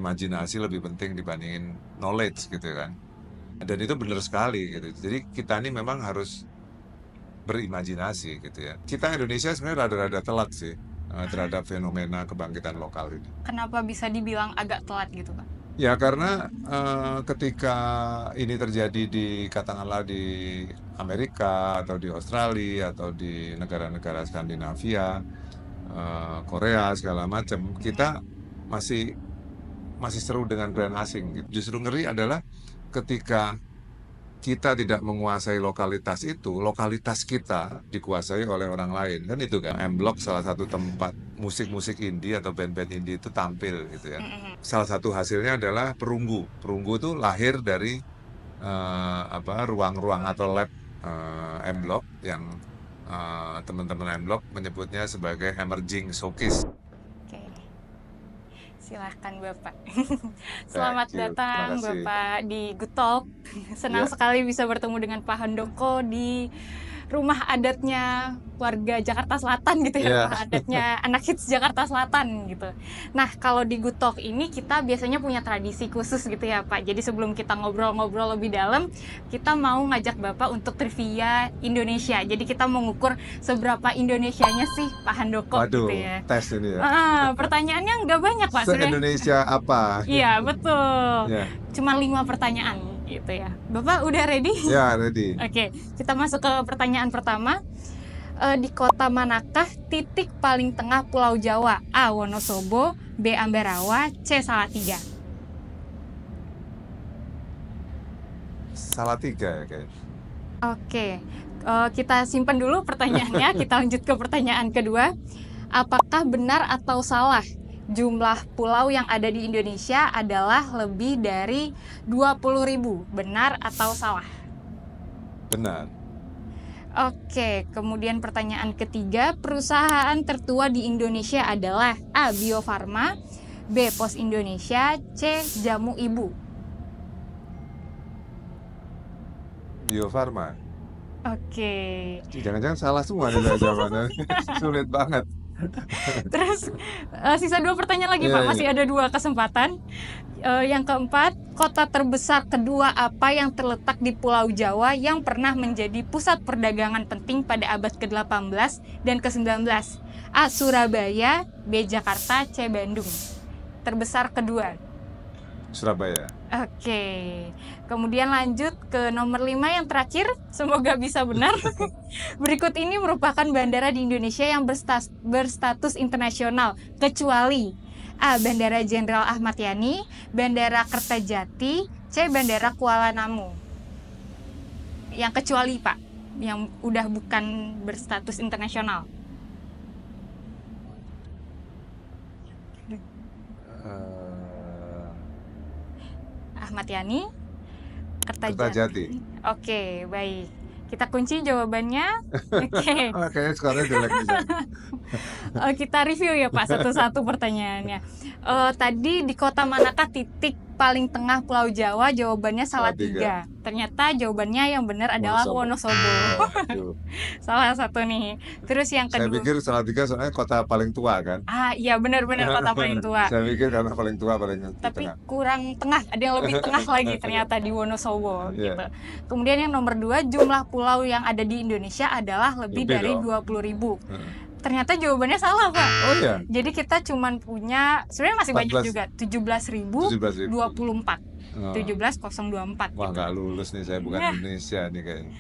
imajinasi lebih penting dibandingin knowledge gitu kan. Dan itu benar sekali gitu. Jadi kita ini memang harus berimajinasi gitu ya. Kita Indonesia sebenarnya rada-rada telat sih terhadap fenomena kebangkitan lokal ini. Kenapa bisa dibilang agak telat gitu, Pak? Ya karena ketika ini terjadi katakanlah di Amerika atau di Australia atau di negara-negara Skandinavia, Korea segala macam, kita masih seru dengan brand asing gitu. Justru ngeri adalah ketika kita tidak menguasai lokalitas itu, lokalitas kita dikuasai oleh orang lain. Kan itu kan, M-Block salah satu tempat musik-musik indie atau band-band indie itu tampil gitu ya. Salah satu hasilnya adalah Perunggu. Perunggu itu lahir dari ruang-ruang atau lab M-Block yang teman-teman M-Block menyebutnya sebagai emerging showcase. Oke, silahkan Bapak. Thank Selamat you, terima datang kasih. Bapak di Good Talk. Senang Ya, sekali bisa bertemu dengan Pak Handoko di rumah adatnya warga Jakarta Selatan gitu ya, ya. rumah adatnya anak hits Jakarta Selatan gitu. Nah, kalau di Good Talk ini kita biasanya punya tradisi khusus gitu ya Pak. Jadi sebelum kita ngobrol-ngobrol lebih dalam, kita mau ngajak Bapak untuk trivia Indonesia. Jadi kita mengukur seberapa Indonesianya sih Pak Handoko gitu Waduh, ya. tes ini ya. Pertanyaannya nggak banyak Pak sebenarnya. Se-Indonesia apa? Iya betul, Ya, cuma 5 pertanyaan gitu ya. Bapak udah ready? ya ready. Oke, kita masuk ke pertanyaan pertama. Di kota manakah titik paling tengah Pulau Jawa? A. Wonosobo, B. Ambarawa, C. Salatiga. Salatiga ya kayaknya. Oke, kita simpan dulu pertanyaannya. Kita lanjut ke pertanyaan kedua. Apakah benar atau salah jumlah pulau yang ada di Indonesia adalah lebih dari 20.000? Benar atau salah? Benar. Oke, kemudian pertanyaan ketiga, perusahaan tertua di Indonesia adalah A. Bio Farma, B. Pos Indonesia, C. Jamu Ibu. Bio Farma. Oke, Jangan-jangan salah semua nih saya jawabannya. Sulit banget. terus sisa 2 pertanyaan lagi Iya, Pak, masih iya. ada 2 kesempatan. Yang keempat, kota terbesar kedua apa yang terletak di Pulau Jawa yang pernah menjadi pusat perdagangan penting pada abad ke-18 dan ke-19? A. Surabaya, B. Jakarta, C. Bandung. Terbesar kedua. Surabaya. Oke, kemudian lanjut ke nomor 5 yang terakhir, semoga bisa benar. Berikut ini merupakan bandara di Indonesia yang berstatus internasional, kecuali A. Bandara Jenderal Ahmad Yani, Bandara Kertajati, C. Bandara Kuala Namu. Yang kecuali Pak, yang udah bukan berstatus internasional. Ahmad Yani, Kertajati. Oke, baik. Kita kunci jawabannya. Oke. Oh, kayaknya skornya jelek nih. Kita review ya Pak satu-satu pertanyaannya. Tadi di kota manakah titik paling tengah Pulau Jawa? Jawabannya Salatiga. Ternyata jawabannya yang benar adalah Wonosobo. Aduh. Salah satu nih. Terus yang Saya kedua. pikir Salatiga soalnya kota paling tua kan. Iya benar-benar kota paling tua. Saya pikir karena paling tua paling di Tapi tengah. kurang tengah, ada yang lebih tengah lagi ternyata di Wonosobo Iya. gitu. Kemudian yang nomor 2, jumlah pulau yang ada di Indonesia adalah lebih dari dong. 20.000. Ternyata jawabannya salah Pak. Oh iya. Jadi kita cuman punya, sebenarnya masih banyak 14. juga, 17.024. 17.024 Wah gitu. nggak lulus nih, saya bukan Ya. Indonesia nih kayaknya.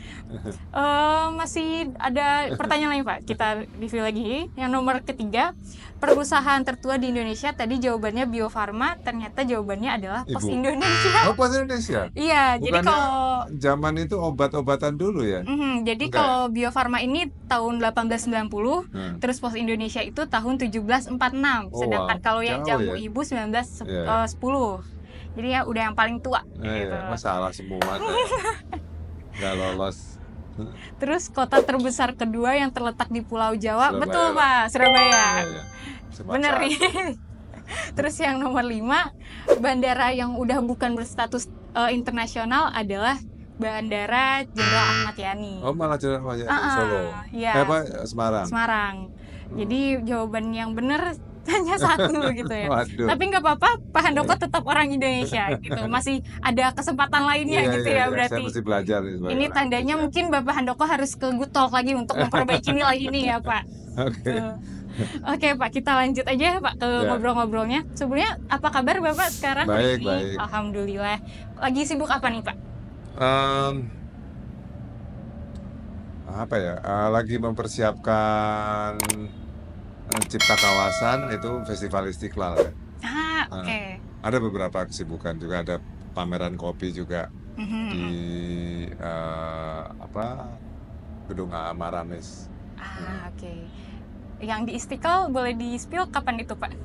Masih ada pertanyaan lain Pak, kita review lagi. Yang nomor ketiga, perusahaan tertua di Indonesia, tadi jawabannya Bio Farma, ternyata jawabannya adalah Pos Ibu. Indonesia. Oh, Pos Indonesia. Iya, jadi Bukannya kalau zaman itu obat-obatan dulu ya? jadi Enggak. kalau Bio Farma ini tahun 1890, terus Pos Indonesia itu tahun 1746. Sedangkan kalau yang jauh Jamu ya. Ibu 1910. Jadi ya udah yang paling tua gitu. Iya, masalah semua nggak lolos. Terus kota terbesar kedua yang terletak di Pulau Jawa, Surabaya betul lah. Pak, Surabaya. Iya. Bener nih. Terus yang nomor 5, bandara yang udah bukan berstatus internasional adalah Bandara Jenderal Ahmad Yani. Oh, malah Solo. Iya. Semarang. Semarang. Jadi jawaban yang benar hanya satu gitu ya. Waduh. Tapi nggak apa-apa, Pak Handoko tetap orang Indonesia gitu. Masih ada kesempatan lainnya Iya, gitu iya, ya iya, saya berarti. mesti belajar nih sebagai Ini orang tandanya Indonesia. mungkin Bapak Handoko harus ke Good Talk lagi untuk memperbaiki nilai ini ya Pak. Oke. Oke Pak, kita lanjut aja Pak ke Ya. ngobrol-ngobrolnya. Sebelumnya apa kabar Bapak sekarang hari Baik, ini? baik. Alhamdulillah. Lagi sibuk apa nih Pak? Apa ya? Lagi mempersiapkan Cipta Kawasan, itu Festival Istiqlal ya. Oke. Ada beberapa kesibukan juga, ada pameran kopi juga di Gedung Maramis. Oke. Yang di Istiqlal boleh di-spill kapan itu Pak?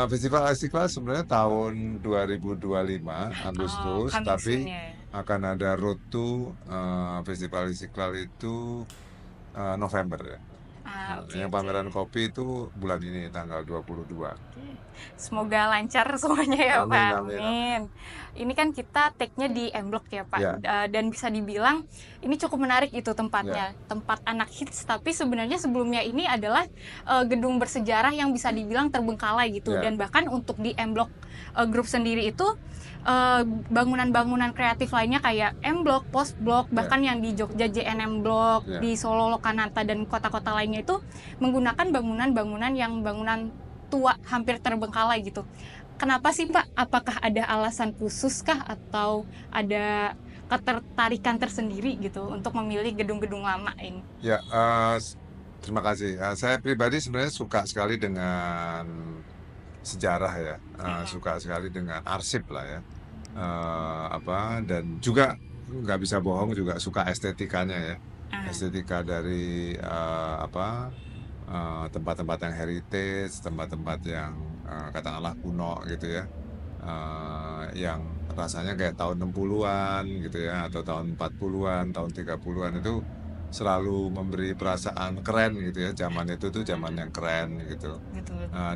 Festival Istiqlal sebenarnya tahun 2025 Agustus, coming tapi soon ya. akan ada road to Festival Istiqlal itu November ya. Yang pameran kopi itu bulan ini tanggal 22. Semoga lancar semuanya ya Amin, Pak. amin, Amin. Ini kan kita take-nya di M Block ya Pak. Ya. Dan bisa dibilang ini cukup menarik itu tempatnya. Tempat anak hits, tapi sebenarnya sebelumnya ini adalah gedung bersejarah yang bisa dibilang terbengkalai gitu. Ya. Dan bahkan untuk di M Block Group sendiri itu bangunan-bangunan kreatif lainnya kayak M Block, Post Block, bahkan yang di Jogja JNM Block, di Solo Lokananta dan kota-kota lainnya itu menggunakan bangunan-bangunan yang bangunan tua hampir terbengkalai gitu. Kenapa sih Pak? Apakah ada alasan khusus kah atau ada ketertarikan tersendiri gitu untuk memilih gedung-gedung lama ini? Ya, terima kasih. Saya pribadi sebenarnya suka sekali dengan sejarah ya, suka sekali dengan arsip lah ya, dan juga nggak bisa bohong juga suka estetikanya ya, estetika dari tempat-tempat yang heritage, tempat-tempat yang katakanlah kuno gitu ya, yang rasanya kayak tahun 60-an gitu ya, atau tahun 40-an, tahun 30-an itu selalu memberi perasaan keren gitu ya. Zaman itu tuh zaman yang keren gitu.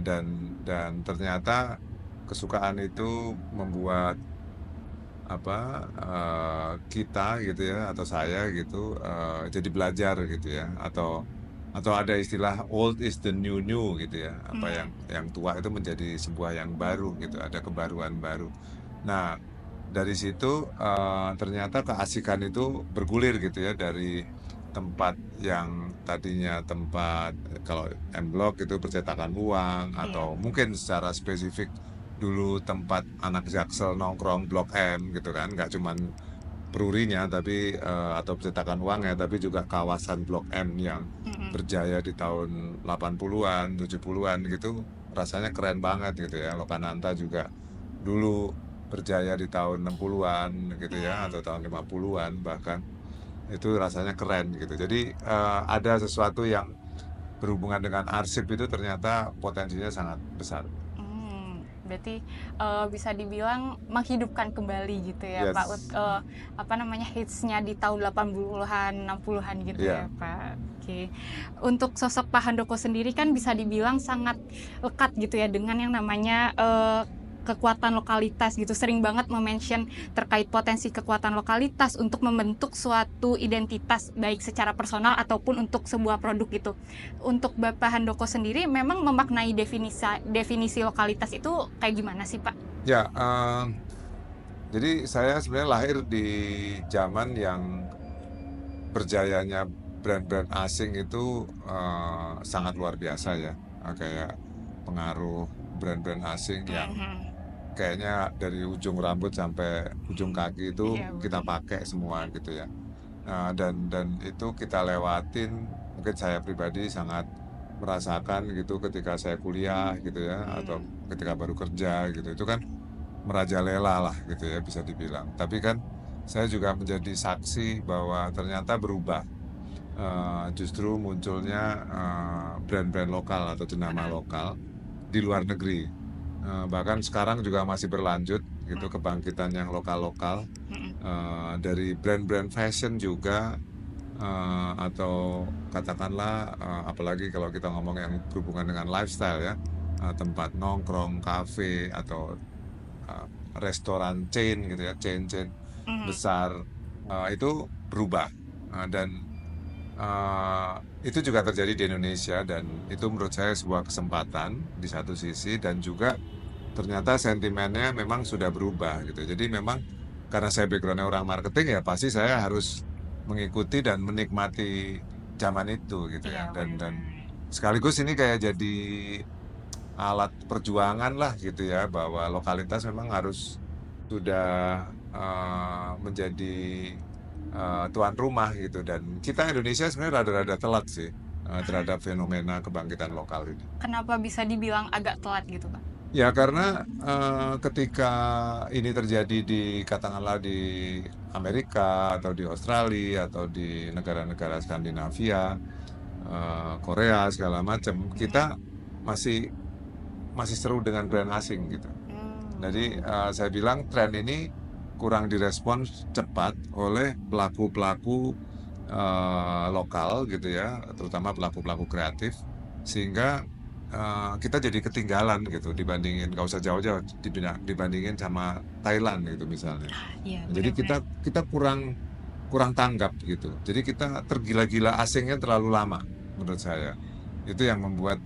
Dan ternyata kesukaan itu membuat kita gitu ya, atau saya gitu jadi belajar gitu ya, atau ada istilah old is the new gitu ya, yang tua itu menjadi sebuah yang baru gitu, ada kebaruan baru. Nah, dari situ ternyata keasikan itu bergulir gitu ya, dari tempat yang tadinya tempat kalau M Block itu percetakan uang, atau mungkin secara spesifik dulu tempat anak Jaksel nongkrong Blok M gitu kan, nggak cuman perurinya tapi atau percetakan uangnya, tapi juga kawasan Blok M yang berjaya di tahun 80-an, 70-an gitu, rasanya keren banget gitu ya. Lokananta juga dulu berjaya di tahun 60-an gitu ya, atau tahun 50-an bahkan, itu rasanya keren gitu. Jadi ada sesuatu yang berhubungan dengan arsip itu ternyata potensinya sangat besar. Berarti bisa dibilang menghidupkan kembali gitu ya Pak, hitsnya di tahun 80-an, 60-an gitu ya Pak. Oke. Untuk sosok Pak Handoko sendiri kan bisa dibilang sangat lekat gitu ya dengan yang namanya kekuatan lokalitas gitu, sering banget mention terkait potensi kekuatan lokalitas untuk membentuk suatu identitas baik secara personal ataupun untuk sebuah produk gitu. Untuk Bapak Handoko sendiri memang memaknai definisi lokalitas itu kayak gimana sih Pak? Ya, jadi saya sebenarnya lahir di zaman yang berjayanya brand-brand asing itu sangat luar biasa ya, kayak pengaruh brand-brand asing yang kayaknya dari ujung rambut sampai ujung kaki itu kita pakai semua gitu ya. Dan itu kita lewatin, mungkin saya pribadi sangat merasakan gitu ketika saya kuliah gitu ya, atau ketika baru kerja gitu. Itu kan merajalela lah gitu ya, bisa dibilang. Tapi kan saya juga menjadi saksi bahwa ternyata berubah. Justru munculnya brand-brand lokal atau jenama lokal di luar negeri. Bahkan sekarang juga masih berlanjut gitu, kebangkitan yang lokal-lokal, dari brand-brand fashion juga, atau katakanlah apalagi kalau kita ngomong yang berhubungan dengan lifestyle ya, tempat nongkrong, kafe, atau restoran chain gitu ya, chain besar, itu berubah. Dan Itu juga terjadi di Indonesia dan itu menurut saya sebuah kesempatan di satu sisi dan juga ternyata sentimennya memang sudah berubah gitu. Jadi memang karena saya backgroundnya orang marketing ya pasti saya harus mengikuti dan menikmati zaman itu gitu Iya ya. Dan benar. sekaligus ini kayak jadi alat perjuangan lah gitu ya bahwa lokalitas memang harus sudah menjadi tuan rumah gitu dan kita Indonesia sebenarnya rada-rada telat sih terhadap fenomena kebangkitan lokal ini. Kenapa bisa dibilang agak telat gitu, Pak? Ya karena ketika ini terjadi di katakanlah di Amerika atau di Australia atau di negara-negara Skandinavia, Korea segala macam, kita masih masih seru dengan brand asing gitu. Jadi saya bilang tren ini kurang direspons cepat oleh pelaku-pelaku lokal gitu ya, terutama pelaku-pelaku kreatif, sehingga kita jadi ketinggalan gitu dibandingin nggak usah jauh-jauh dibandingin sama Thailand gitu misalnya. Iya Jadi benar-benar. kita kurang kurang tanggap gitu. Jadi kita tergila-gila asingnya terlalu lama menurut saya. Itu yang membuat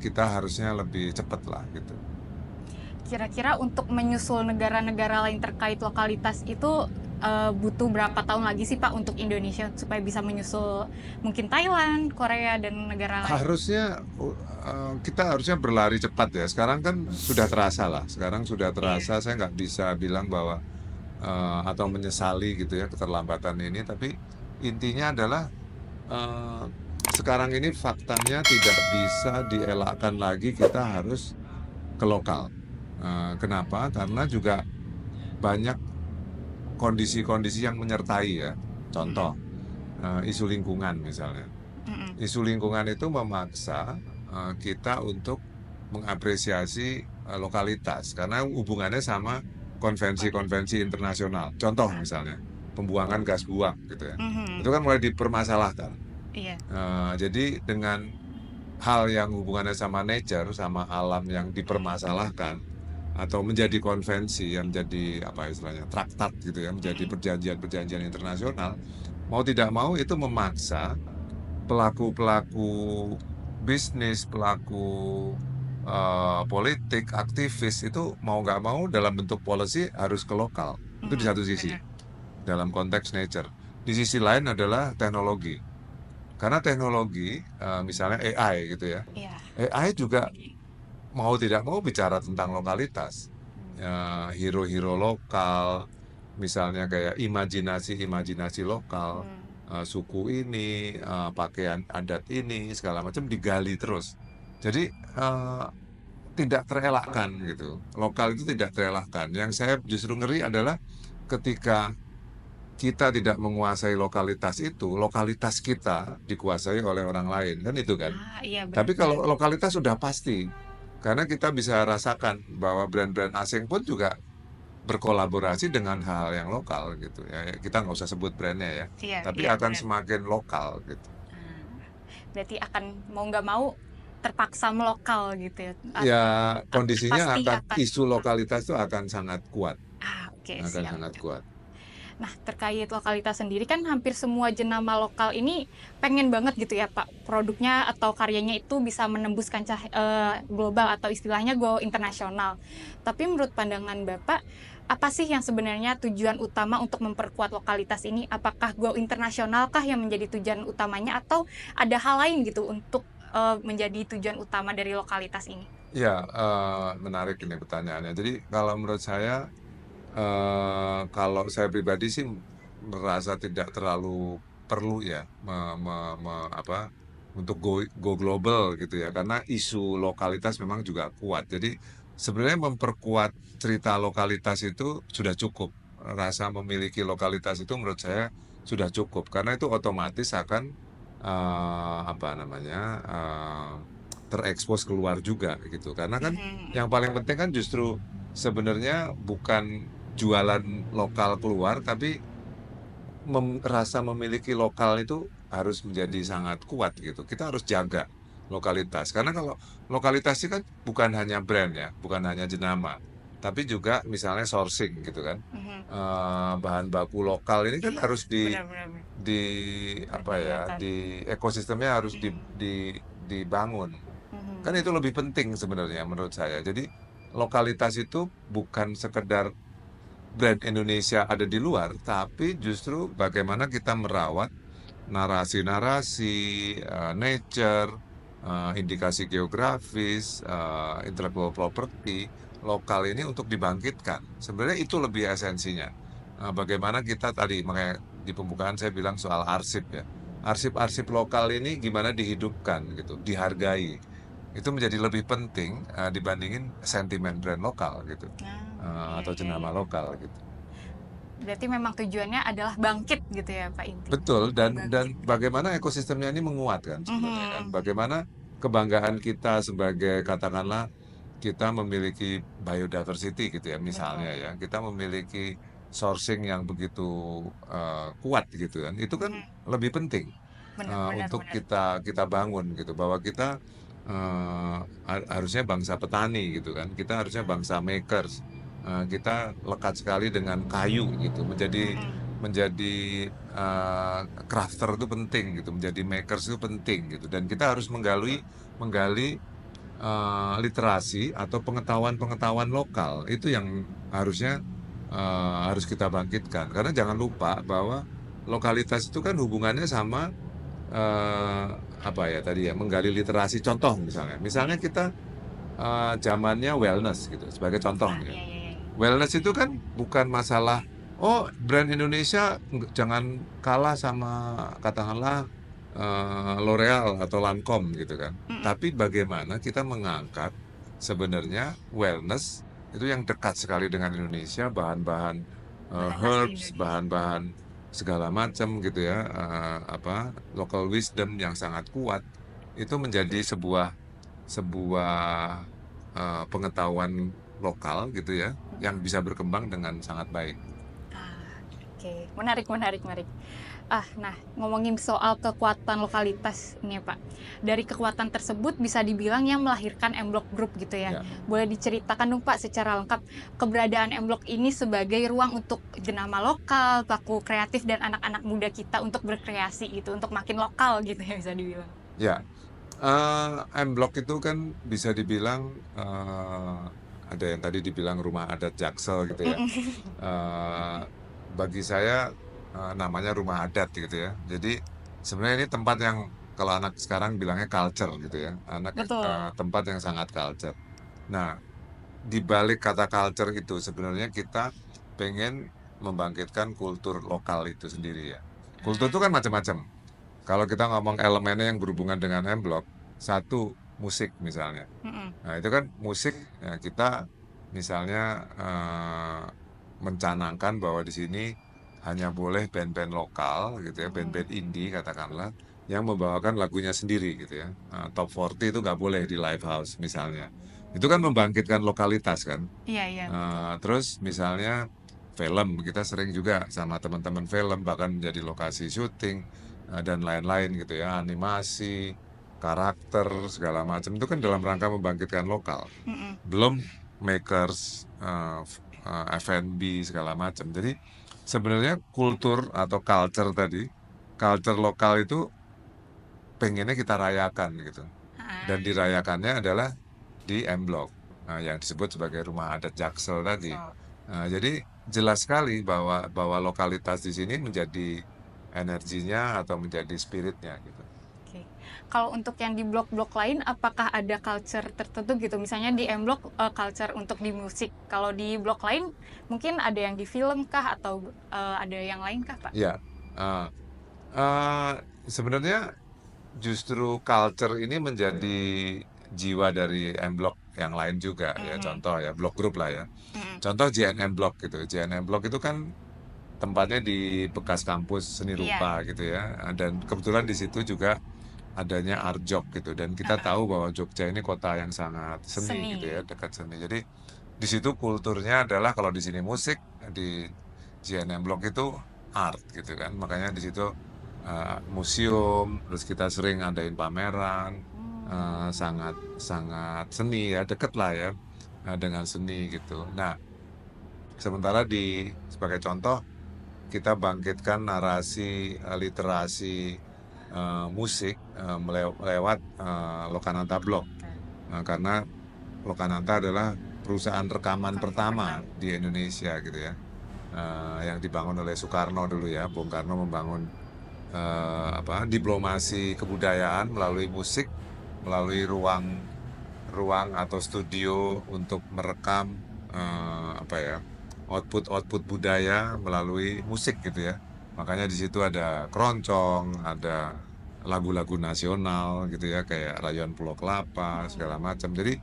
kita harusnya lebih cepat lah gitu. Kira-kira untuk menyusul negara-negara lain terkait lokalitas itu butuh berapa tahun lagi sih Pak untuk Indonesia supaya bisa menyusul mungkin Thailand, Korea, dan negara lain? Harusnya kita harusnya berlari cepat ya. Sekarang kan sudah terasa lah. Sekarang sudah Iya. terasa. Saya nggak bisa bilang bahwa atau menyesali gitu ya keterlambatan ini. Tapi intinya adalah eh, sekarang ini faktanya tidak bisa dielakkan lagi. Kita harus ke lokal. Kenapa? Karena juga banyak kondisi-kondisi yang menyertai ya. Contoh isu lingkungan misalnya. Mm-mm. Isu lingkungan itu memaksa kita untuk mengapresiasi lokalitas karena hubungannya sama konvensi-konvensi internasional. Contoh misalnya pembuangan gas buang gitu ya. Mhm. Itu kan mulai dipermasalahkan. Iya. Jadi dengan hal yang hubungannya sama nature, sama alam yang dipermasalahkan atau menjadi konvensi yang menjadi apa istilahnya traktat gitu ya, menjadi Mm-mm. perjanjian-perjanjian internasional, mau tidak mau itu memaksa pelaku-pelaku bisnis, pelaku politik, aktivis itu mau nggak mau dalam bentuk policy harus ke lokal. Itu di Mhm. satu sisi, Benar. dalam konteks nature. Di sisi lain adalah teknologi. Karena teknologi, misalnya AI gitu ya, Iya. AI juga mau tidak mau bicara tentang lokalitas. Hero-hero lokal, misalnya kayak imajinasi-imajinasi lokal, suku ini, pakaian adat ini, segala macam digali terus. Jadi tidak terelakkan gitu. Lokal itu tidak terelakkan. Yang saya justru ngeri adalah ketika kita tidak menguasai lokalitas itu, lokalitas kita dikuasai oleh orang lain, kan itu kan. Iya Tapi benar-benar. kalau lokalitas sudah pasti, karena kita bisa rasakan bahwa brand-brand asing pun juga berkolaborasi dengan hal yang lokal gitu ya. Kita nggak usah sebut brandnya ya, Iya, tapi iya akan benar. semakin lokal gitu. Berarti akan mau nggak mau terpaksa melokal gitu ya. Ya kondisinya Pasti akan akan. isu lokalitas itu akan sangat kuat, Oke, akan siap. sangat kuat. Nah, terkait lokalitas sendiri kan hampir semua jenama lokal ini pengen banget gitu ya Pak, produknya atau karyanya itu bisa menembus kancah global atau istilahnya go internasional. Tapi menurut pandangan Bapak, apa sih yang sebenarnya tujuan utama untuk memperkuat lokalitas ini? Apakah go internasional kah yang menjadi tujuan utamanya atau ada hal lain gitu untuk menjadi tujuan utama dari lokalitas ini? Ya, menarik ini pertanyaannya. Jadi kalau menurut saya kalau saya pribadi sih merasa tidak terlalu perlu ya apa untuk go global gitu ya karena isu lokalitas memang juga kuat. Jadi sebenarnya memperkuat cerita lokalitas itu sudah cukup. Rasa memiliki lokalitas itu menurut saya sudah cukup karena itu otomatis akan apa namanya terekspos keluar juga gitu. Karena kan yang paling penting kan justru sebenarnya bukan jualan lokal keluar, tapi rasa memiliki lokal itu harus menjadi sangat kuat gitu. Kita harus jaga lokalitas. Karena kalau lokalitas itu kan bukan hanya brand ya, bukan hanya jenama. tapi juga misalnya sourcing gitu kan. Bahan baku lokal ini kan harus Benar-benar di apa ya, berdayakan. di ekosistemnya harus dibangun. Kan itu lebih penting sebenarnya menurut saya. Jadi lokalitas itu bukan sekedar brand Indonesia ada di luar, tapi justru bagaimana kita merawat narasi-narasi, nature, indikasi geografis, intellectual property lokal ini untuk dibangkitkan. Sebenarnya itu lebih esensinya. Bagaimana kita tadi, makanya di pembukaan saya bilang soal arsip ya. Arsip-arsip lokal ini gimana dihidupkan gitu, dihargai. Itu menjadi lebih penting dibandingin sentimen brand lokal gitu, Iya, atau iya, jenama iya. lokal gitu. Berarti memang tujuannya adalah bangkit gitu ya Pak intinya. Betul, dan Membangkitkan. bagaimana ekosistemnya ini menguat kan sebenarnya kan. Mhm. Bagaimana kebanggaan kita sebagai katakanlah kita memiliki biodiversity gitu ya Betul. misalnya ya. Kita memiliki sourcing yang begitu kuat gitu kan. Itu kan Mhm. lebih penting Benar, benar, untuk benar. kita kita bangun gitu bahwa kita harusnya bangsa petani gitu kan. Kita harusnya bangsa makers. Kita lekat sekali dengan kayu gitu. Menjadi Mhm. menjadi crafter itu penting gitu, menjadi makers itu penting gitu, dan kita harus menggali menggali literasi atau pengetahuan-pengetahuan lokal itu yang harusnya harus kita bangkitkan, karena jangan lupa bahwa lokalitas itu kan hubungannya sama eh, apa ya tadi ya, menggali literasi. Contoh misalnya kita zamannya wellness gitu sebagai contoh Ah, nih ya. iya, iya, iya. Wellness itu kan bukan masalah, oh brand Indonesia jangan kalah sama katakanlah L'Oreal atau Lancome gitu kan. Mhm. Tapi bagaimana kita mengangkat sebenarnya wellness itu yang dekat sekali dengan Indonesia, bahan-bahan Bahan asli herbs, Indonesia. bahan-bahan segala macam gitu ya, apa local wisdom yang sangat kuat itu menjadi sebuah sebuah pengetahuan lokal gitu ya, yang bisa berkembang dengan sangat baik. Ah, oke. Menarik, menarik, menarik. Nah, ngomongin soal kekuatan lokalitas nih Pak. Dari kekuatan tersebut bisa dibilang yang melahirkan M-Block Group gitu ya. Ya, Boleh diceritakan dong Pak secara lengkap keberadaan M-Block ini sebagai ruang untuk jenama lokal, pelaku kreatif dan anak-anak muda kita untuk berkreasi gitu, untuk makin lokal gitu ya bisa dibilang. ya. M-Block itu kan bisa dibilang ada yang tadi dibilang rumah adat Jaksel gitu ya. Mhm. Eh, Bagi saya namanya rumah adat gitu ya. Jadi sebenarnya ini tempat yang kalau anak sekarang bilangnya culture gitu ya. Betul. Tempat yang sangat culture. Nah, di balik kata culture itu sebenarnya kita pengen membangkitkan kultur lokal itu sendiri ya. Kultur itu kan macam-macam. Kalau kita ngomong elemennya yang berhubungan dengan M-Block, satu musik misalnya. Mhm. Nah itu kan musik ya, kita misalnya mencanangkan bahwa di sini hanya boleh band-band lokal gitu ya, Mhm. band-band indie katakanlah, yang membawakan lagunya sendiri gitu ya. Top 40 itu nggak boleh di live house misalnya. Itu kan membangkitkan lokalitas kan. Iya, iya, betul. Terus misalnya film, kita sering juga sama teman-teman film bahkan menjadi lokasi syuting dan lain-lain gitu ya, animasi, karakter segala macam itu kan dalam rangka membangkitkan lokal. Mhm. Belum makers, F&B segala macam. Jadi sebenarnya kultur atau culture tadi, culture lokal itu pengennya kita rayakan gitu. Dan Ah, dirayakannya adalah di M Block, yang disebut sebagai rumah adat Jaksel tadi. so. Jadi jelas sekali bahwa bahwa lokalitas di sini menjadi energinya atau menjadi spiritnya gitu. Oke. Kalau untuk yang di blok-blok lain, apakah ada culture tertentu gitu? Misalnya di M Block culture untuk di musik. Kalau di blok lain, mungkin ada yang di film kah atau ada yang lain kah, Pak? Ya, uh, uh, sebenarnya justru culture ini menjadi jiwa dari M Block yang lain juga ya. Mhm. Contoh ya, blok grup lah ya. Mhm. Contoh JNM Block gitu. JNM Block itu kan tempatnya di bekas kampus seni Iya. rupa gitu ya. Dan kebetulan di situ juga adanya Arjok gitu. Dan kita Heeh. tahu bahwa Jogja ini kota yang sangat seni gitu Seni. ya, dekat seni. Jadi di situ kulturnya adalah kalau di sini musik, di JNM Block itu art gitu kan. Makanya di situ museum, terus kita sering adain pameran, Hmm. sangat sangat seni ya, deket lah ya. dengan seni gitu. Nah, sementara sebagai contoh kita bangkitkan narasi literasi musik lewat Lokananta Blog. Karena Lokananta adalah perusahaan rekaman pertama di Indonesia gitu ya, yang dibangun oleh Soekarno dulu ya. Bung Karno membangun diplomasi kebudayaan melalui musik, melalui ruang atau studio untuk merekam output budaya melalui musik gitu ya. Makanya di situ ada keroncong, ada lagu-lagu nasional gitu ya, kayak Rayuan Pulau Kelapa segala macam. Jadi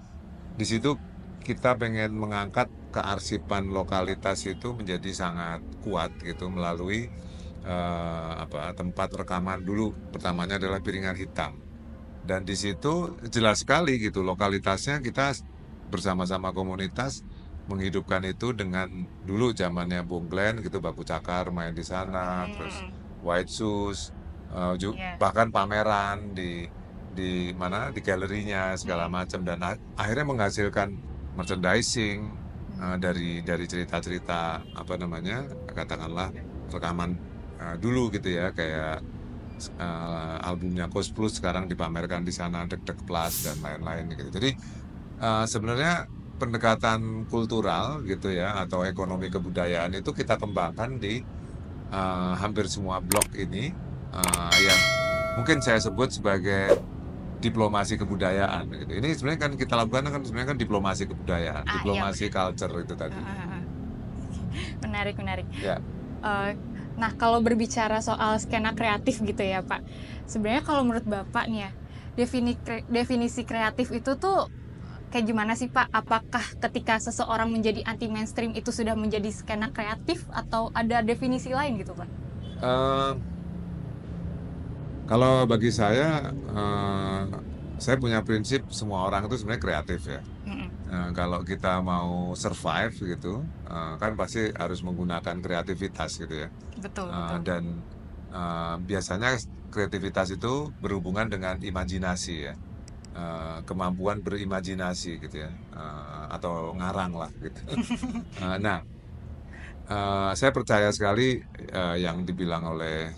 di situ kita pengen mengangkat kearsipan lokalitas itu menjadi sangat kuat gitu melalui tempat rekaman. Dulu pertamanya adalah Piringan Hitam, dan di situ jelas sekali gitu lokalitasnya. Kita bersama-sama komunitas menghidupkan itu dengan dulu zamannya Bung Glenn gitu, Baku Cakar main di sana, terus White Shoes, bahkan pameran di mana di galerinya segala macam, dan akhirnya menghasilkan merchandising dari cerita-cerita katakanlah rekaman dulu gitu ya, kayak albumnya Kos Plus sekarang dipamerkan di sana, Dek Dek Plus dan lain-lain gitu. Jadi sebenarnya pendekatan kultural gitu ya, atau ekonomi kebudayaan itu kita kembangkan di hampir semua blog ini, yang mungkin saya sebut sebagai diplomasi kebudayaan gitu. Ini sebenarnya kan kita lakukan sebenarnya kan diplomasi kebudayaan, diplomasi culture itu tadi. Menarik. Ya. Nah, kalau berbicara soal skena kreatif gitu ya Pak, sebenarnya kalau menurut Bapak nih ya, definisi kreatif itu tuh kayak gimana sih Pak? Apakah ketika seseorang menjadi anti mainstream itu sudah menjadi skena kreatif, atau ada definisi lain gitu Pak? Kalau bagi saya punya prinsip semua orang itu sebenarnya kreatif ya. Kalau kita mau survive gitu, kan pasti harus menggunakan kreativitas gitu ya. Betul. Dan biasanya kreativitas itu berhubungan dengan imajinasi ya, kemampuan berimajinasi gitu ya, atau ngarang lah gitu. Nah, saya percaya sekali yang dibilang oleh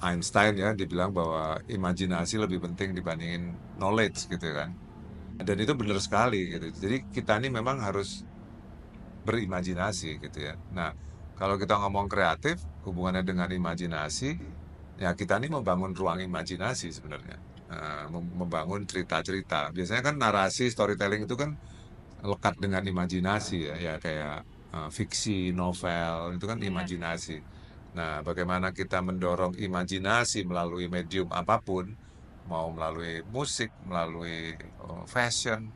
Einstein ya, dibilang bahwa imajinasi lebih penting dibandingin knowledge gitu kan. Dan itu benar sekali gitu. Jadi kita ini memang harus berimajinasi gitu ya. Nah, kalau kita ngomong kreatif, hubungannya dengan imajinasi, ya kita ini membangun ruang imajinasi sebenarnya. Membangun cerita-cerita. Biasanya kan narasi, storytelling itu kan lekat dengan imajinasi ya kayak fiksi, novel, itu kan imajinasi. Nah, bagaimana kita mendorong imajinasi melalui medium apapun, mau melalui musik, melalui fashion,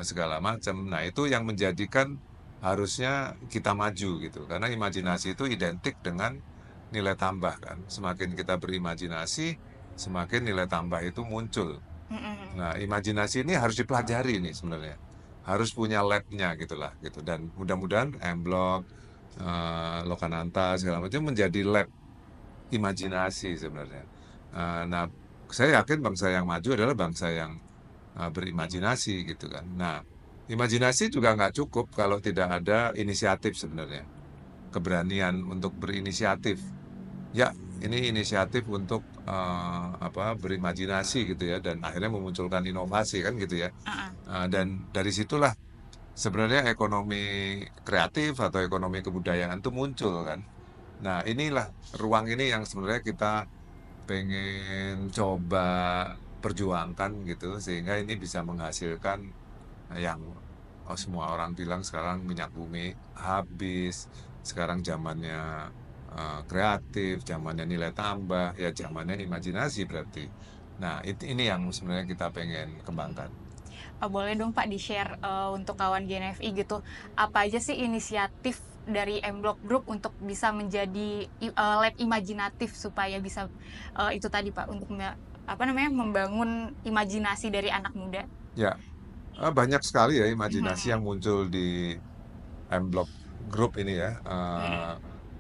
segala macam. Nah, itu yang menjadikan harusnya kita maju gitu. Karena imajinasi itu identik dengan nilai tambah kan. Semakin kita berimajinasi, semakin nilai tambah itu muncul. Nah, imajinasi ini harus dipelajari nih sebenarnya. Harus punya lab-nya gitulah gitu. Dan mudah-mudahan M-Block, Lokananta segala macam menjadi lab imajinasi sebenarnya. Nah, saya yakin bangsa yang maju adalah bangsa yang berimajinasi gitu kan. Nah, imajinasi juga nggak cukup kalau tidak ada inisiatif sebenarnya. Keberanian untuk berinisiatif. Ya, ini inisiatif untuk berimajinasi gitu ya, dan akhirnya memunculkan inovasi kan gitu ya. Dan dari situlah sebenarnya ekonomi kreatif atau ekonomi kebudayaan itu muncul kan. Nah, inilah ruang ini yang sebenarnya kita pengen coba perjuangkan gitu, sehingga ini bisa menghasilkan yang semua orang bilang sekarang minyak bumi habis, sekarang zamannya kreatif, zamannya nilai tambah, ya zamannya imajinasi berarti. Nah, ini yang sebenarnya kita pengen kembangkan. Boleh dong Pak di-share untuk kawan GNFI gitu, apa aja sih inisiatif dari M-Block Group untuk bisa menjadi lab imajinatif supaya bisa itu tadi Pak, untuk membangun imajinasi dari anak muda? Ya, banyak sekali ya imajinasi yang muncul di M-Block Group ini ya.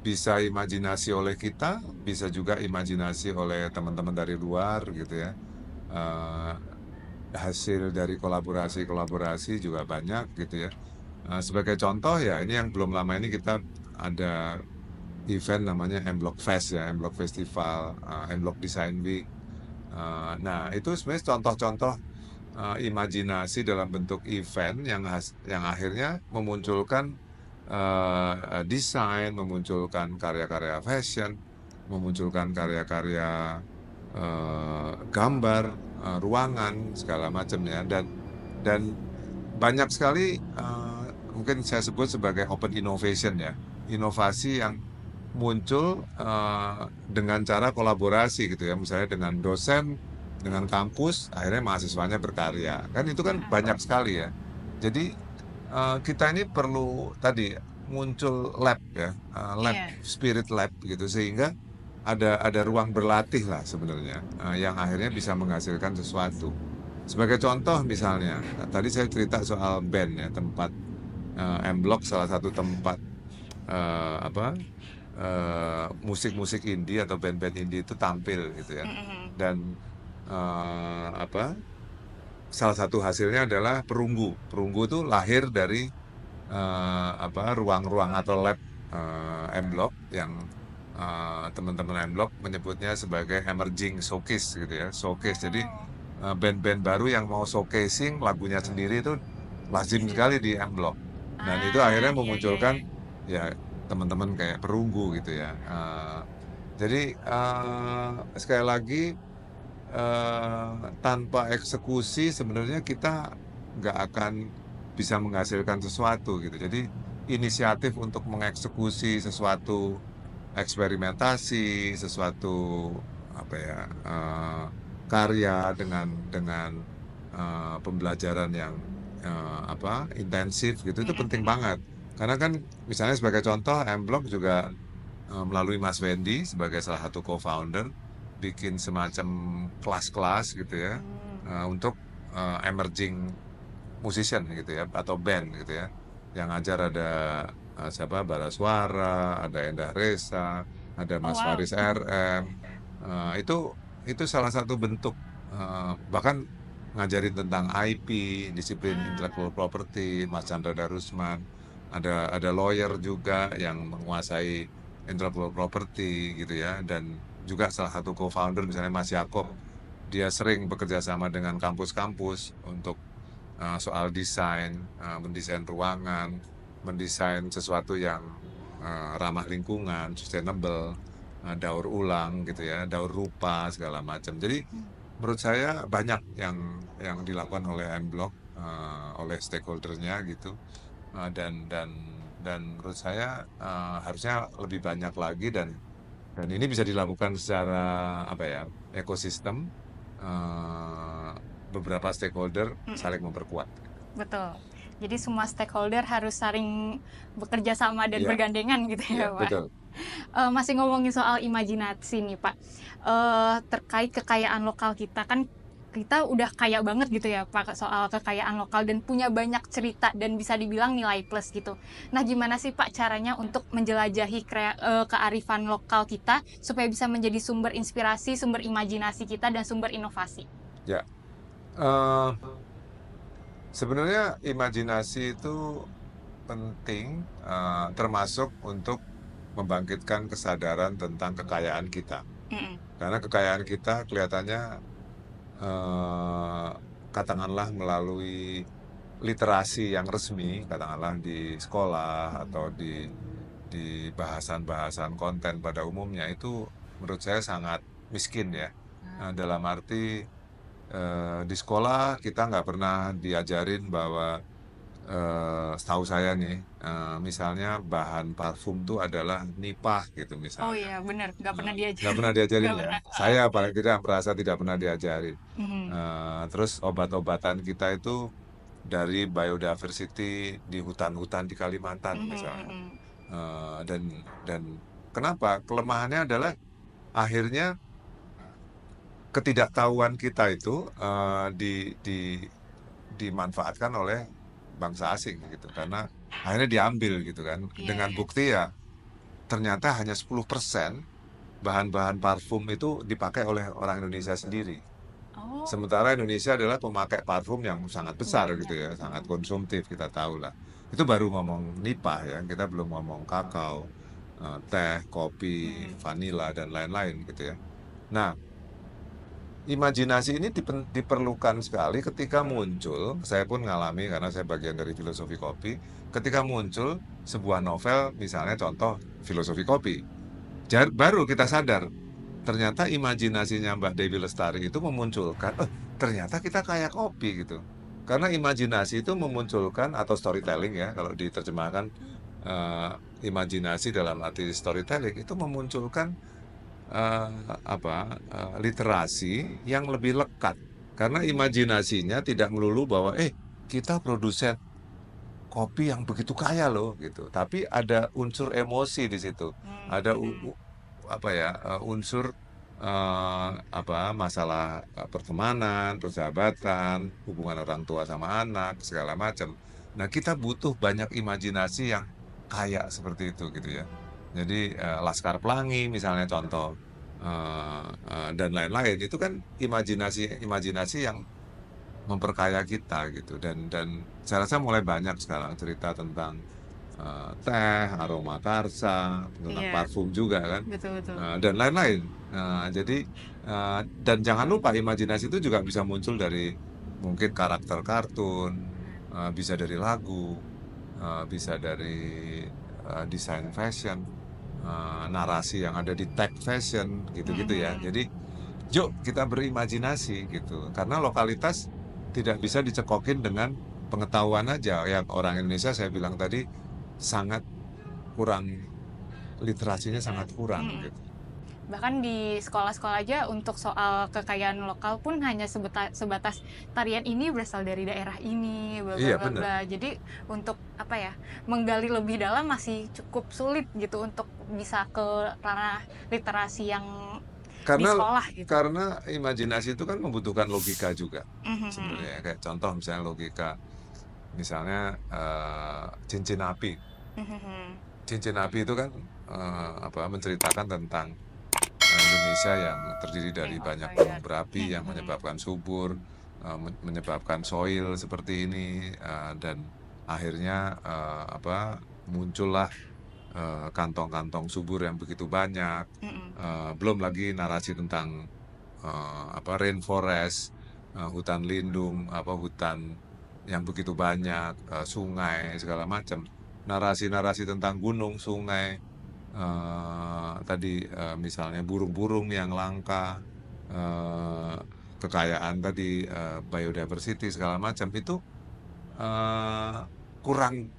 Bisa imajinasi oleh kita, bisa juga imajinasi oleh teman-teman dari luar gitu ya. hasil dari kolaborasi juga banyak gitu ya. Sebagai contoh ya, ini yang belum lama ini kita ada event namanya M-Block Fest ya, M-Block Festival, M-Block Design Week. Nah, itu sebenarnya contoh-contoh imajinasi dalam bentuk event yang akhirnya memunculkan desain, memunculkan karya-karya fashion, memunculkan karya-karya gambar, ruangan segala macamnya, dan banyak sekali mungkin saya sebut sebagai open innovation ya, inovasi yang muncul dengan cara kolaborasi gitu ya, misalnya dengan dosen, dengan kampus, akhirnya mahasiswanya berkarya. Kan itu kan banyak sekali ya. Jadi kita ini perlu tadi muncul lab ya, lab Iya. spirit lab gitu, sehingga ada ruang berlatih lah sebenarnya, yang akhirnya bisa menghasilkan sesuatu. Sebagai contoh misalnya, tadi saya cerita soal band ya, tempat M-Block salah satu tempat apa musik-musik indie atau band-band indie itu tampil gitu ya. Mm-mm. Dan apa salah satu hasilnya adalah perunggu. Perunggu itu lahir dari apa ruang-ruang atau lab M-Block yang teman-teman M-Block menyebutnya sebagai emerging showcase gitu ya. Showcase. Jadi Oh, band-band baru yang mau showcasing lagunya sendiri itu lazim sekali di M-Block. Dan itu akhirnya iya iya iya. memunculkan ya teman-teman kayak perunggu gitu ya. Jadi sekali lagi tanpa eksekusi sebenarnya kita nggak akan bisa menghasilkan sesuatu gitu. Jadi inisiatif untuk mengeksekusi sesuatu eksperimentasi, sesuatu apa ya karya dengan pembelajaran yang apa intensif gitu itu penting Mm-mm. banget. Karena kan misalnya sebagai contoh M-Block juga melalui Mas Wendy sebagai salah satu co-founder bikin semacam kelas-kelas gitu ya untuk emerging musician gitu ya atau band gitu ya. Yang ngajar ada siapa Bara Suara, ada Endah Resa, ada Oh Mas wow. Faris RM. Itu salah satu bentuk bahkan ngajarin tentang IP, disiplin intellectual Ah, property, Mas Chandra Darusman. Ada lawyer juga yang menguasai intellectual property gitu ya, dan juga salah satu co-founder misalnya Mas Yakob, dia sering bekerja sama dengan kampus-kampus untuk soal desain, mendesain ruangan, mendesain sesuatu yang ramah lingkungan, sustainable, daur ulang gitu ya, daur rupa segala macam. Jadi menurut saya banyak yang dilakukan oleh M-Block, oleh stakeholdernya gitu. Dan menurut saya harusnya lebih banyak lagi, dan ini bisa dilakukan secara apa ya ekosistem, eh, beberapa stakeholder mm-mm. saling memperkuat. Betul. Jadi semua stakeholder harus saling bekerja sama dan Iya, bergandengan gitu iya ya, Pak. betul. Masih ngomongin soal imajinasi nih, Pak. Terkait kekayaan lokal kita kan kita udah kaya banget gitu ya, Pak, soal kekayaan lokal dan punya banyak cerita dan bisa dibilang nilai plus gitu. Nah, gimana sih, Pak, caranya untuk menjelajahi kearifan lokal kita supaya bisa menjadi sumber inspirasi, sumber imajinasi kita dan sumber inovasi? Ya, eh, sebenarnya imajinasi itu penting, termasuk untuk membangkitkan kesadaran tentang kekayaan kita. Mm-mm. Karena kekayaan kita kelihatannya eh, katakanlah melalui literasi yang resmi, katakanlah di sekolah atau di bahasan-bahasan konten pada umumnya itu menurut saya sangat miskin ya. Dalam arti di sekolah kita nggak pernah diajarin bahwa setahu saya nih, misalnya bahan parfum itu adalah nipah gitu Oh misalnya. iya, bener. Nggak pernah Nggak diajarin. pernah diajarin Nggak ya. pernah. Saya paling tidak merasa tidak pernah diajarin. Mhm. Terus obat-obatan kita itu dari biodiversity di hutan-hutan di Kalimantan Mhm, misalnya. mhm. Dan kenapa? Kelemahannya adalah akhirnya ketidaktahuan kita itu dimanfaatkan oleh bangsa asing gitu, karena akhirnya diambil gitu kan, Iya, dengan iya. bukti ya ternyata hanya 10% bahan-bahan parfum itu dipakai oleh orang Indonesia sendiri. Oh, Sementara Indonesia adalah pemakai parfum yang sangat besar gitu banyak. ya, sangat konsumtif kita tahu lah. Itu baru ngomong nipah ya, kita belum ngomong kakao, teh, kopi, Mhm. vanila dan lain-lain gitu ya. Nah, imajinasi ini diperlukan sekali ketika muncul, saya pun ngalami karena saya bagian dari filosofi kopi, ketika muncul sebuah novel, misalnya contoh filosofi kopi. Baru kita sadar, ternyata imajinasinya Mbak Dewi Lestari itu memunculkan, ternyata kita kayak kopi gitu. Karena imajinasi itu memunculkan, atau storytelling ya, kalau diterjemahkan eh, imajinasi dalam arti storytelling, itu memunculkan eh, literasi yang lebih lekat. Karena imajinasinya tidak melulu bahwa kita produsen kopi yang begitu kaya loh gitu. Tapi ada unsur emosi di situ. Mmm, Ada mhm. unsur masalah pertemanan, persahabatan, hubungan orang tua sama anak, segala macam. Nah, kita butuh banyak imajinasi yang kaya seperti itu gitu ya. Jadi Laskar Pelangi misalnya contoh dan lain-lain itu kan imajinasi yang memperkaya kita gitu dan saya rasa mulai banyak sekarang cerita tentang teh, aroma karsa, tentang Iya, parfum juga kan, betul betul. dan lain-lain. Jadi dan jangan lupa imajinasi itu juga bisa muncul dari mungkin karakter kartun, bisa dari lagu, bisa dari desain fashion, narasi yang ada di tag fashion Mhm gitu-gitu ya. mhm. Jadi yuk kita berimajinasi gitu. Karena lokalitas tidak bisa dicekokin dengan pengetahuan aja. Yang orang Indonesia saya bilang tadi sangat kurang, literasinya sangat Literasi, kurang mhm. gitu. Bahkan di sekolah-sekolah aja untuk soal kekayaan lokal pun hanya sebatas tarian ini berasal dari daerah ini, bla bla Iya bla benar. bla. Jadi untuk apa ya, menggali lebih dalam masih cukup sulit gitu untuk bisa ke ranah literasi yang di Karena sekolah gitu. karena imajinasi itu kan membutuhkan logika juga Mhm. sebenarnya. Kayak contoh misalnya logika, misalnya cincin api. Mhm. Cincin api itu kan menceritakan tentang Indonesia yang terdiri dari King of banyak gunung Fire. berapi yang Mhm. menyebabkan subur, menyebabkan soil seperti ini, dan akhirnya muncullah kantong-kantong subur yang begitu banyak. Mhm. Belum lagi narasi tentang rainforest, hutan lindung, hutan yang begitu banyak, sungai segala macam. Narasi-narasi tentang gunung, sungai, tadi misalnya burung-burung yang langka, eh, kekayaan tadi, biodiversity segala macam itu eh, kurang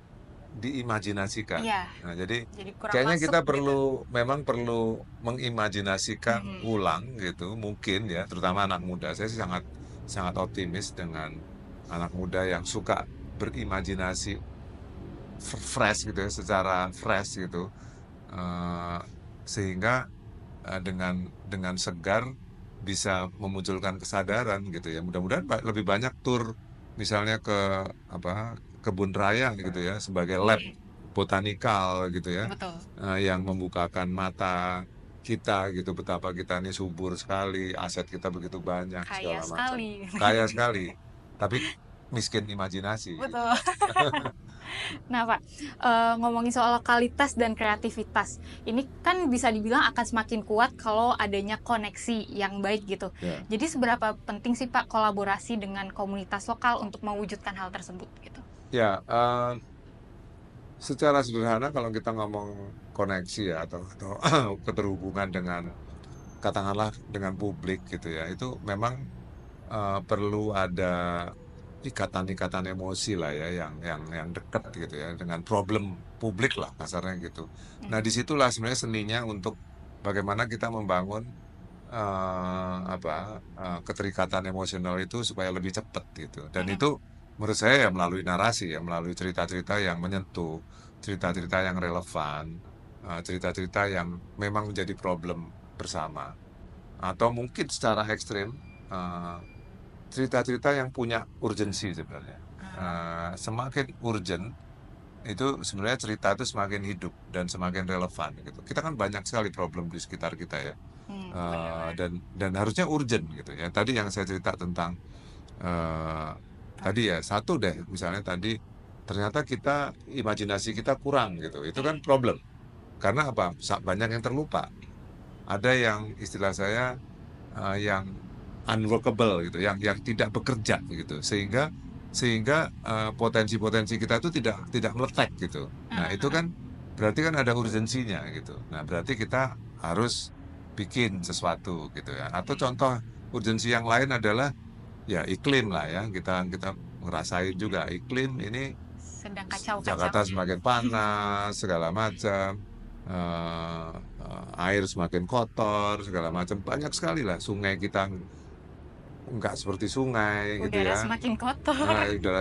diimajinasikan. Iya, Nah, jadi jadi kurang kayaknya masuk kita gitu. memang perlu mengimajinasikan Mhm. ulang gitu, mungkin ya, terutama anak muda. Saya sih sangat sangat optimis dengan anak muda yang suka berimajinasi fresh gitu ya, secara fresh gitu. Eh, Sehingga dengan segar bisa memunculkan kesadaran gitu ya. Mudah-mudahan lebih banyak tur misalnya ke kebun raya gitu ya sebagai lab Mhm. botanikal gitu ya, Betul. yang membukakan mata kita gitu betapa kita ini subur sekali, aset kita begitu banyak Kaya segala macam. sekali. Kaya sekali, tapi miskin imajinasi gitu. Betul. Nah, Pak, ngomongin soal lokalitas dan kreativitas, ini kan bisa dibilang akan semakin kuat kalau adanya koneksi yang baik gitu. Ya, Jadi seberapa penting sih, Pak, kolaborasi dengan komunitas lokal untuk mewujudkan hal tersebut gitu? ya. Secara sederhana kalau kita ngomong koneksi ya atau keterhubungan dengan katakanlah dengan publik gitu ya, itu memang perlu ada ikatan-ikatan emosi lah ya yang dekat gitu ya dengan problem publik lah kasarnya gitu. Nah, Mhm. disitulah sebenarnya seninya untuk bagaimana kita membangun keterikatan emosional itu supaya lebih cepat gitu. Dan Mhm. itu menurut saya ya melalui narasi ya, melalui cerita-cerita yang menyentuh, cerita-cerita yang relevan, cerita-cerita yang memang menjadi problem bersama. Atau mungkin secara ekstrim, eh, cerita-cerita yang punya urgensi sebenarnya. Ah, Semakin urgent, itu sebenarnya cerita itu semakin hidup dan semakin relevan gitu. Kita kan banyak sekali problem di sekitar kita ya. Benar-benar. dan harusnya urgent gitu ya. Tadi yang saya cerita tentang tadi ya satu deh, misalnya tadi ternyata kita imajinasi kita kurang gitu, itu kan problem. Karena apa? Banyak yang terlupa. Ada yang istilah saya yang unworkable gitu, yang tidak bekerja gitu, sehingga potensi-potensi kita itu tidak meletek gitu. Nah itu kan berarti kan ada urgensinya gitu. Nah berarti kita harus bikin sesuatu gitu ya. Atau contoh urgensi yang lain adalah ya iklim lah ya. Kita ngerasain juga iklim ini Sedang kacau-kacau. Jakarta semakin panas segala macam. Air semakin kotor segala macam, banyak sekali lah. Sungai kita nggak seperti sungai gitu Udara ya. semakin kotor. Udara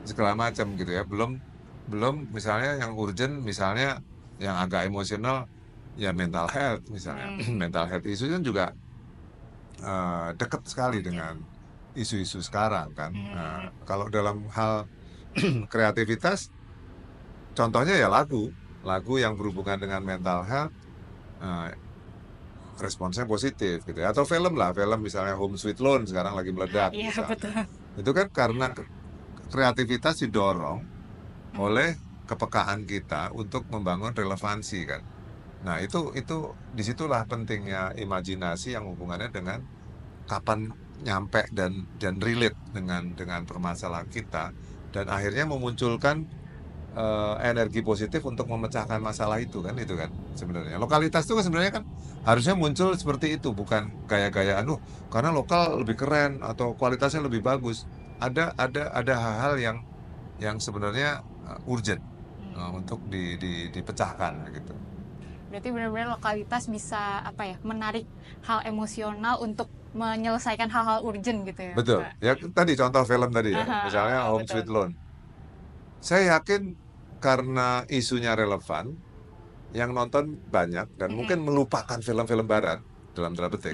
segala macam gitu ya. Belum belum misalnya yang urgent, misalnya yang agak emosional ya mental health misalnya. Mental health isu kan juga dekat sekali dengan isu-isu sekarang kan. Kalau dalam hal kreativitas, contohnya ya lagu yang berhubungan dengan mental health, responsnya positif gitu ya. Atau film lah, film misalnya Home Sweet Loan sekarang lagi meledak Iya, misalnya. betul. Itu kan karena kreativitas didorong oleh kepekaan kita untuk membangun relevansi kan. Nah itu disitulah pentingnya imajinasi yang hubungannya dengan kapan nyampe dan relate dengan permasalahan kita, dan akhirnya memunculkan energi positif untuk memecahkan masalah itu kan sebenarnya. Lokalitas itu kan sebenarnya kan harusnya muncul seperti itu, bukan gaya-gayaan karena lokal lebih keren atau kualitasnya lebih bagus. Ada hal-hal yang sebenarnya urgent untuk dipecahkan gitu. Berarti benar-benar lokalitas bisa menarik hal emosional untuk menyelesaikan hal-hal urgent gitu ya, Betul. Pak? Ya tadi contoh film tadi ya, misalnya Home Betul. Sweet Loan. Saya yakin karena isunya relevan, yang nonton banyak dan mungkin melupakan film-film barat dalam tanda petik.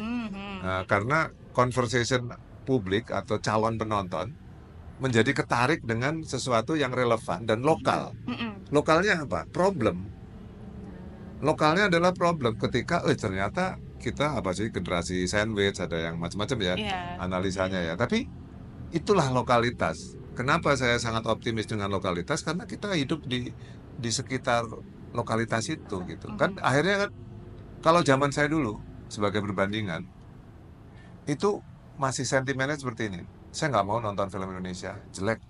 Karena conversation publik atau calon penonton menjadi ketarik dengan sesuatu yang relevan dan lokal. Lokalnya apa? Problem. Lokalnya adalah problem ketika ternyata kita generasi sandwich, ada yang macam-macam ya analisanya ya. Tapi itulah lokalitas. Kenapa saya sangat optimis dengan lokalitas? Karena kita hidup di sekitar lokalitas itu gitu. Kan akhirnya kan kalau zaman saya dulu sebagai perbandingan itu masih sentimennya seperti ini. Saya nggak mau nonton film Indonesia jelek.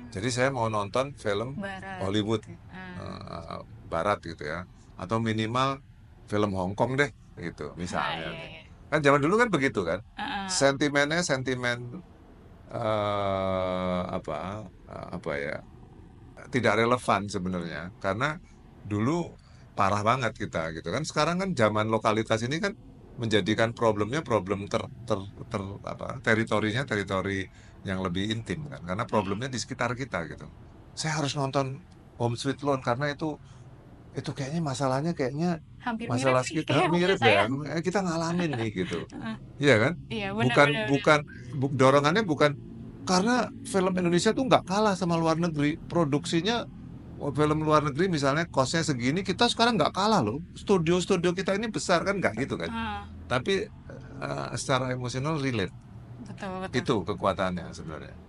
Jadi saya mau nonton film Hollywood barat gitu ya. Atau minimal film Hong Kong deh gitu misalnya. Kan zaman dulu kan begitu kan. Sentimennya sentimen apa ya, tidak relevan sebenarnya, karena dulu parah banget kita gitu kan. Sekarang kan zaman lokalitas ini kan menjadikan problemnya problem teritorinya teritori yang lebih intim kan, karena problemnya di sekitar kita gitu. Saya harus nonton Home Sweet Loan karena itu kayaknya masalahnya Hampir mirip masalah nih sekitar sama mirip saya. deh, kita ngalamin nih gitu. Iya kan? Iya, Bukan benar-benar. dorongannya bukan karena film Indonesia tuh nggak kalah sama luar negeri. Produksinya film luar negeri misalnya kosnya segini, kita sekarang nggak kalah loh. Studio-studio kita ini besar kan, nggak gitu kan. Tapi secara emosional relate. Betul. Itu kekuatannya sebenarnya.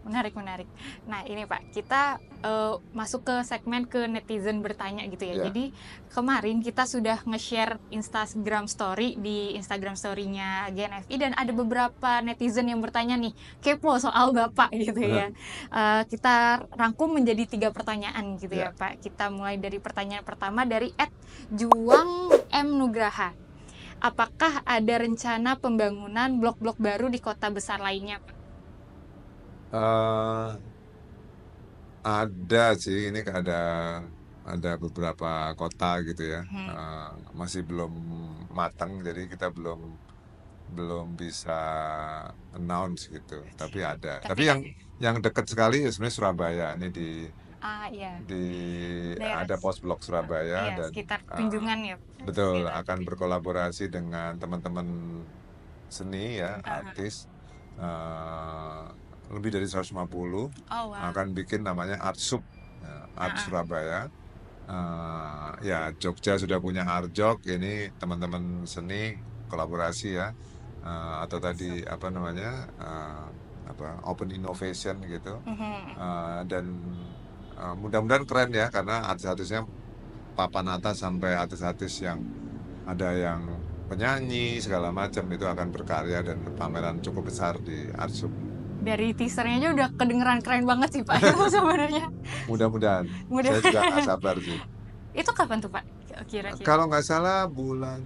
Menarik. Nah ini Pak, kita masuk ke segmen ke netizen bertanya gitu ya. Jadi kemarin kita sudah nge-share Instagram story di Instagram story-nya GNFI, dan ada beberapa netizen yang bertanya nih, kepo soal Bapak gitu ya. Kita rangkum menjadi 3 pertanyaan gitu ya Pak. Kita mulai dari pertanyaan pertama dari @juang_m_nugraha. Apakah ada rencana pembangunan blok-blok baru di kota besar lainnya Pak? Ada sih, ini ada beberapa kota gitu ya, masih belum matang, jadi kita belum bisa announce gitu. Tapi ada. Tapi yang dekat sekali sebenarnya Surabaya. Ini ada pos blok Surabaya dan sekitar Tunjungan ya. Betul, akan berkolaborasi dengan teman-teman seni ya, artis. Lebih dari 150 akan bikin namanya Art Sub, Art Surabaya. Ya Jogja sudah punya Arjok, ini teman-teman seni kolaborasi ya. Atau tadi apa namanya, open innovation gitu. Mhm. Dan mudah-mudahan keren ya, karena artis-artisnya papan atas sampai artis-artis yang ada yang penyanyi segala macam itu akan berkarya dan pameran cukup besar di Arsub. Dari teasernya aja udah kedengeran keren banget sih Pak itu sebenarnya. Mudah-mudahan. Mudah. Saya juga nggak sabar sih. Itu kapan tuh Pak? Kira-kira. Kalau nggak salah bulan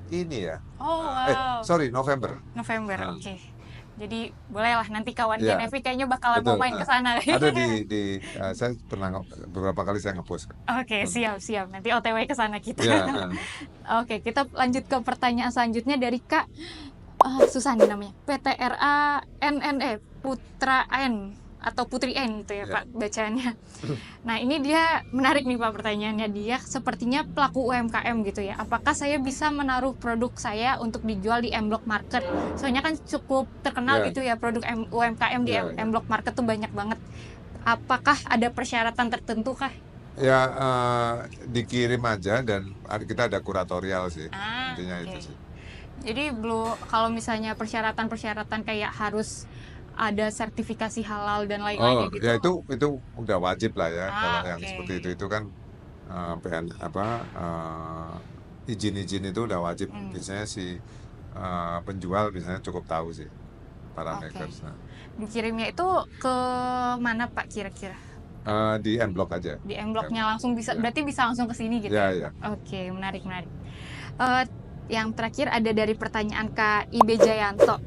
ini ya. Oh wow. Sorry, November. November, Nah, oke. Jadi bolehlah nanti kawan Gen ya, Evi kayaknya bakalan mau betul. main ke sana. Ada saya pernah beberapa kali saya ngepost. Oke, siap-siap. Nanti OTW ke sana kita. Ya, Oke, kita lanjut ke pertanyaan selanjutnya dari Kak susah nih namanya. PTRA NNE Putra N atau Putri N gitu ya, ya. Pak bacaannya. Nah, ini dia menarik nih Pak pertanyaannya. Dia sepertinya pelaku UMKM gitu ya. Apakah saya bisa menaruh produk saya untuk dijual di M-Block Market? Soalnya kan cukup terkenal Ya. gitu ya produk UMKM di Ya. M-Block Market tuh banyak banget. Apakah ada persyaratan tertentu kah? Ya, dikirim aja dan kita ada kuratorial sih. Intinya Oke. itu sih. Jadi belum kalau misalnya persyaratan-persyaratan kayak harus ada sertifikasi halal dan lain-lainnya gitu. Ya itu udah wajib lah ya. Kalau yang Oke. seperti itu kan izin-izin itu udah wajib. Biasanya si penjual biasanya cukup tahu sih, para Oke. makers. Nah, Dikirimnya itu ke mana Pak kira-kira? di M-Block aja. Di M-Block-nya langsung bisa, Ya. berarti bisa langsung ke sini gitu Ya, ya? ya. Oke, menarik. Yang terakhir ada dari pertanyaan Kak Ibe Jayanto.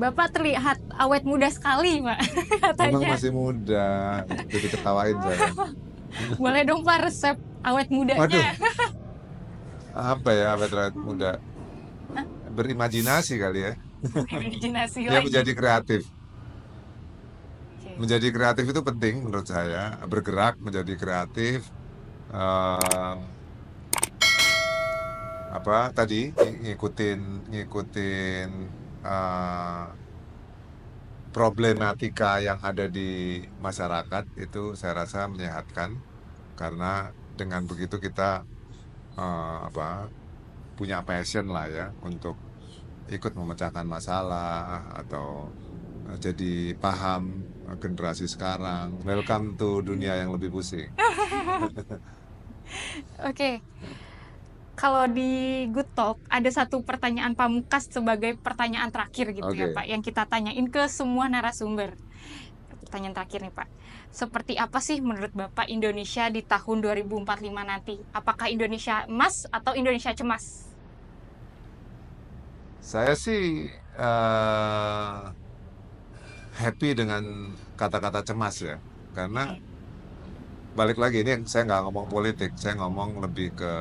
Bapak terlihat awet muda sekali, Pak, Memang katanya. masih muda, jadi ketawain saya. Boleh dong Pak resep awet mudanya? Waduh, apa ya awet muda? Berimajinasi kali ya. Imajinasi Ya lagi. menjadi kreatif. Oke. Menjadi kreatif itu penting menurut saya. Bergerak menjadi kreatif. Apa tadi ngikutin problematika yang ada di masyarakat itu saya rasa menyehatkan, karena dengan begitu kita punya passion lah ya untuk ikut memecahkan masalah atau jadi paham generasi sekarang. Welcome to dunia yang lebih pusing. Oke. Kalau di Good Talk ada satu pertanyaan pamungkas sebagai pertanyaan terakhir gitu ya Oke. Pak, yang kita tanyain ke semua narasumber. Pertanyaan terakhir nih Pak. Seperti apa sih menurut Bapak Indonesia di tahun 2045 nanti? Apakah Indonesia emas atau Indonesia cemas? Saya sih happy dengan kata-kata cemas ya, karena balik lagi ini saya nggak ngomong politik, saya ngomong lebih ke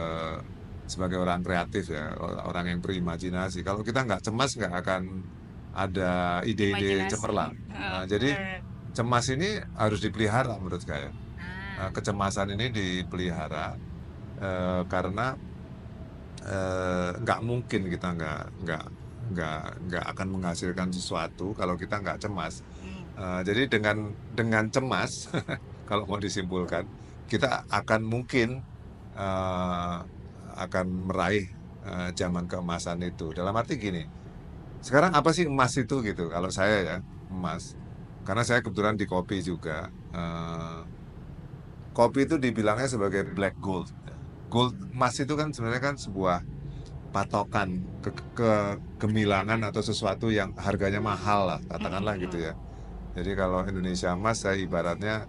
sebagai orang kreatif ya, orang yang berimajinasi. Kalau kita nggak cemas nggak akan ada ide-ide Imajinasi. cemerlang. Jadi cemas ini harus dipelihara menurut saya. Kecemasan ini dipelihara karena nggak mungkin kita nggak akan menghasilkan sesuatu kalau kita nggak cemas. Jadi dengan cemas kalau mau disimpulkan, kita akan mungkin akan meraih zaman keemasan itu. Dalam arti gini, sekarang apa sih emas itu gitu? Kalau saya ya emas, karena saya kebetulan di kopi juga. Kopi itu dibilangnya sebagai black gold. Gold emas itu kan sebenarnya kan sebuah patokan kegemilangan atau sesuatu yang harganya mahal lah, katakanlah gitu ya. Jadi kalau Indonesia emas, saya ibaratnya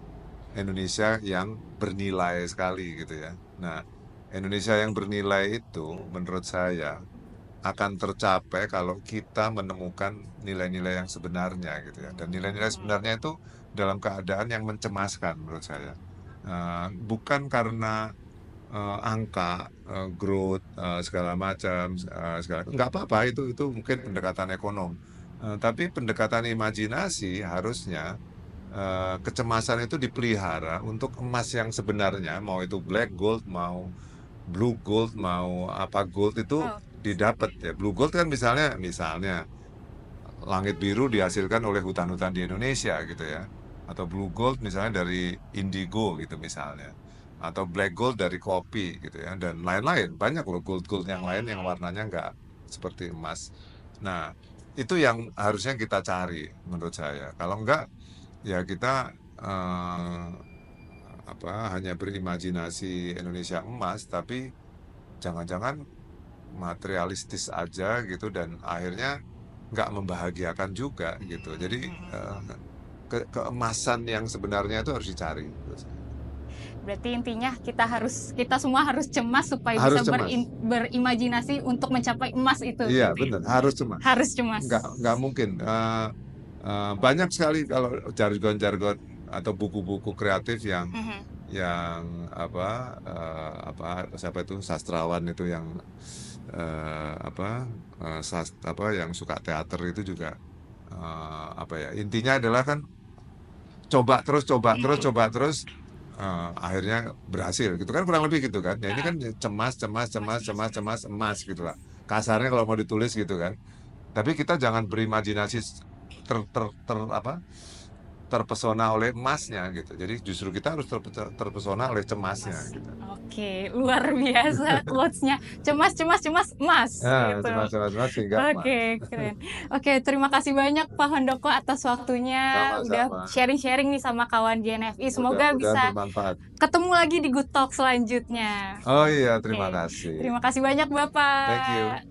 Indonesia yang bernilai sekali gitu ya. Nah, Indonesia yang bernilai itu menurut saya akan tercapai kalau kita menemukan nilai-nilai yang sebenarnya gitu ya. Dan nilai-nilai sebenarnya itu dalam keadaan yang mencemaskan menurut saya. Bukan karena angka, growth, segala macam, nggak apa-apa itu mungkin pendekatan ekonom. Tapi pendekatan imajinasi harusnya kecemasan itu dipelihara untuk emas yang sebenarnya, mau itu black gold, mau blue gold, mau apa gold itu didapat ya. Blue gold kan misalnya langit biru dihasilkan oleh hutan-hutan di Indonesia gitu ya. Atau blue gold misalnya dari indigo gitu misalnya. atau black gold dari kopi gitu ya, dan lain-lain. Banyak loh gold yang lain yang warnanya nggak seperti emas. Nah, itu yang harusnya kita cari menurut saya. Kalau enggak, ya kita hanya berimajinasi Indonesia emas, tapi jangan-jangan materialistis aja gitu, dan akhirnya nggak membahagiakan juga gitu. Jadi keemasan yang sebenarnya itu harus dicari. Berarti intinya kita semua harus cemas supaya Harus bisa cemas. berimajinasi untuk mencapai emas itu. Iya, gitu ya. benar, harus cemas. Harus cemas. Nggak mungkin. Banyak sekali kalau jargon-jargon atau buku-buku kreatif yang siapa itu sastrawan itu yang yang suka teater itu juga intinya adalah kan coba terus akhirnya berhasil gitu kan, kurang lebih gitu kan ya. Ini kan cemas emas gitu lah kasarnya kalau mau ditulis gitu kan. Tapi kita jangan berimajinasi terpesona oleh emasnya gitu. Jadi justru kita harus terpesona oleh cemasnya gitu. Oke, luar biasa quotes-nya. Cemas emas. Nah, gitu. cemas sehingga Oke, keren. Oke, terima kasih banyak Pak Handoko atas waktunya. Sama-sama. Udah sharing-sharing nih sama kawan GNFI. Semoga bisa bermanfaat. ketemu lagi di Good Talk selanjutnya. Oh iya, terima kasih. Terima kasih banyak Bapak. Thank you.